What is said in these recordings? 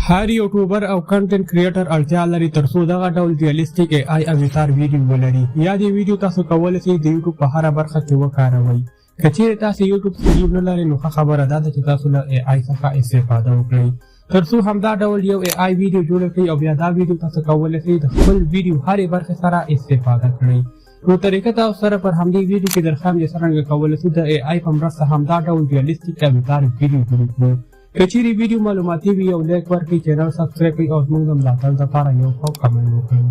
هر یوټیوبر او کنټنټ کریټر اړتیا لري ترڅو دغه ډول ریالستیک ای آی اوتار ویډیو ولري. یا د ویډیو تاسو کولی شئ د یوټیوب په هره برخه کې وکاروئ. که چیرې تاسو یوټیوب سټریم نه لرئ نو ښه خبره دا ده چې تاسو له ای آی څخه استفاده وکړئ ترڅو همدا ډول یو ای آی ویډیو جوړ کړئ او بیا دا ویډیو تاسو کولی شئ د خپل ویډیو هرې برخې سره استفاده کړئ. نو طریقه تاسو سره پر همدې ویډیو کې درخوایم چې څرنګه کولی شو د ای آی په مرسته همدا ډول ریالستیک اوتار ویډیو جوړ کړو. که چیرې ویډیو معلوماتي وي یو لایک ورکړئ، چینل سبسکرایب کړئ او زموږ د ملاتړ لپاره یو ښه کمنټ وکړئ.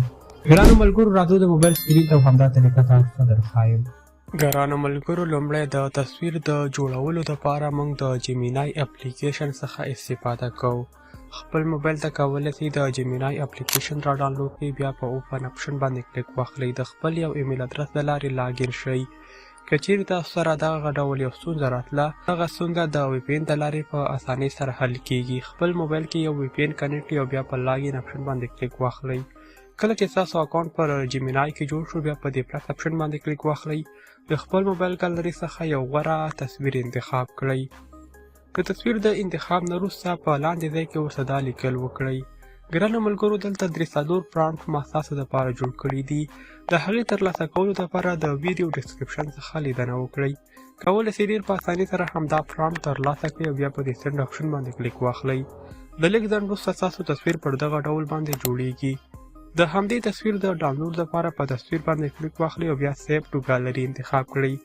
ګرانو ملګرو راځو د موبایل سکرین ته همدا طریقه تاسو ته درښایم. ګرانو ملګرو لومړی د تصویر د جوړولو دپاره موږ د جیمینای اپلیکیشن څخه استفاده کوو. خپل موبایل ته کولی شئ د جیمینای اپلیکیشن را ډاونلوډ کړئ، بیا په اوپن اپشن باندې کلیک واخلئ، د خپل یو ایمیل ادرس د لارې لاګین شئ. که چیرې تاسو سره دغه ډول یو ستونزه راتله هغه ستونزه د وی پی این د لارې په اسانۍ سره حل کیږي. خپل موبایل کې یو وی پی این کنیکټ کړئ او بیا په لاګین اپشن باندې کلیک واخلئ. کله چې ستاسو اکاونټ پر جیمینای کې جوړ شو بیا په دې پلس اپشن باندې کلیک واخلئ. د خپل موبایل ګالري څخه یو غوره تصویر انتخاب کړئ. د تصویر د انتخاب نه وروسته په لاندې ځای کې ورته دا لیکل وکړئ. ګرانو ملګرو دلته 3 پرامپټ ما ستاسو دپاره جوړ کړي دي. د هغې ترلاسه کولو دپاره د ویډیو ډسکرپشن څخه لیدنه وکړئ. کولی شئ ډېر په اسانۍ سره همدا پرامپټ ترلاسه کړئ او بیا په دې سینډ اپشن باندې کلیک واخلئ. د لږ ځنډ وروسته ستاسو تصویر پر دغه ډول باندې جوړیږي. د همدې تصویر د ډاونلوډ دپاره په تصویر باندې کلیک واخلئ او بیا سیو ټو ګالري انتخاب کړئ.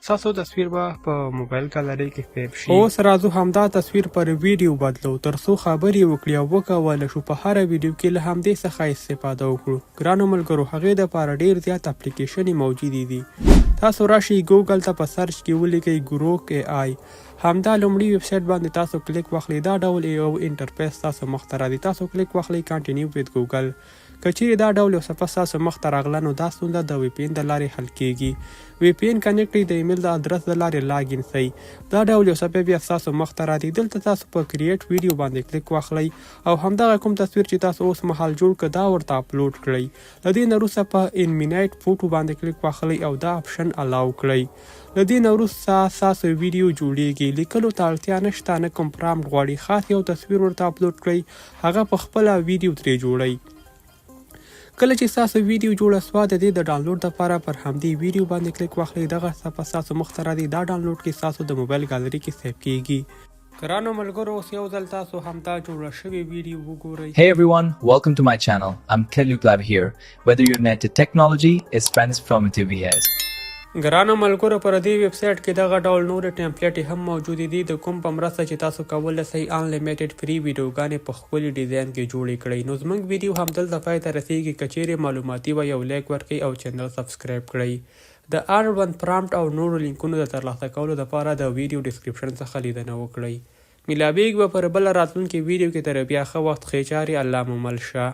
ستاسو تصویر به په موبایل ګالري کې سیو شي. اوس راځو همدا تصویر پر ویډیو بدلو ترڅو خبرې وکړي او وکولی شو په هره ویډیو کې له همدې څخه استفاده وکړو. ګرانو ملګرو هغې دپاره ډېر زیات اپلیکیشنې موجودې دي. تاسو راشئ ګوګل ته په سرچ کې ولیکئ ګروک ای آی. همدا لومړي ویب سایټ باندې تاسو کلیک واخلئ. دا ډول یو انټرفیس تاسو مخ ته راځي. تاسو کلیک واخلئ کنټینیو ویت ګوګل. که چیرې دا ډول یو صفحه ستاسو مخ ته راغله نو دا ستونزه د وی پی این د لارې حل کیږي. وی پی این کنیکټ کړئ، د ایمیل د ادرس د لارې لاګین شئ. دا ډول یو صفحه بیا ستاسو مخ ته راځي. دلته تاسو په کریټ ویډیو باندې کلیک واخلئ او همدغه کوم تصویر چې تاسو اوس مهال جوړ کړه دا ورته اپلوډ کړئ. له دې نه وروسته په انمینیټ فوټو باندې کلیک واخلئ او دا اپشن الاو کړئ. له دې نه وروسته ستاسو ویډیو جوړیږي. لیکلو ته اړتیا نشته، نه کوم پرامپټ غواړي. خاص یو تصویر ورته اپلوډ کړئ، هغه په خپله ویډیو ترې جوړئ. کله چې ستاسو ویډیو جوړه سوه د دې د ډاونلوډ دپاره پر همدې ویډیو باندې کلیک واخلئ. دغه صفحه ستاسو مخ ته راځي. دا ډاونلوډ کې ستاسو د موبایل ګالري کې سیو کیږي. ګرانو ملګرو اوس یو ځل تاسو همدا جوړه شوې ویډیو وګورئ. Hey everyone, welcome to my channel. I'm ښکلی here. Whether you're new to technology, it's transformative yes. ګرانو ملګرو پر دې ویب سایټ کې دغه ډول نورې ټمپلیټې هم موجودې دي د کوم په مرسته چې تاسو کولی شئ انلیمیټډ فری ویډیوګانې په ښکلي ډیزاین کې جوړې کړئ. نو زموږ ویډیو همدلته پای ته رسیږي. که چیرې معلوماتي وه یو لایک ورکړئ او چینل سبسکرایب کړئ. د اړوند پرامپټ او نورو لینکونو د ترلاسه کولو دپاره د ویډیو ډسکرپشن څخه لیدنه وکړئ. میلابیږ به پر بله راتلونکې ویډیو کې تر بیا ښه وخت ښې چارې الله مو مل شه.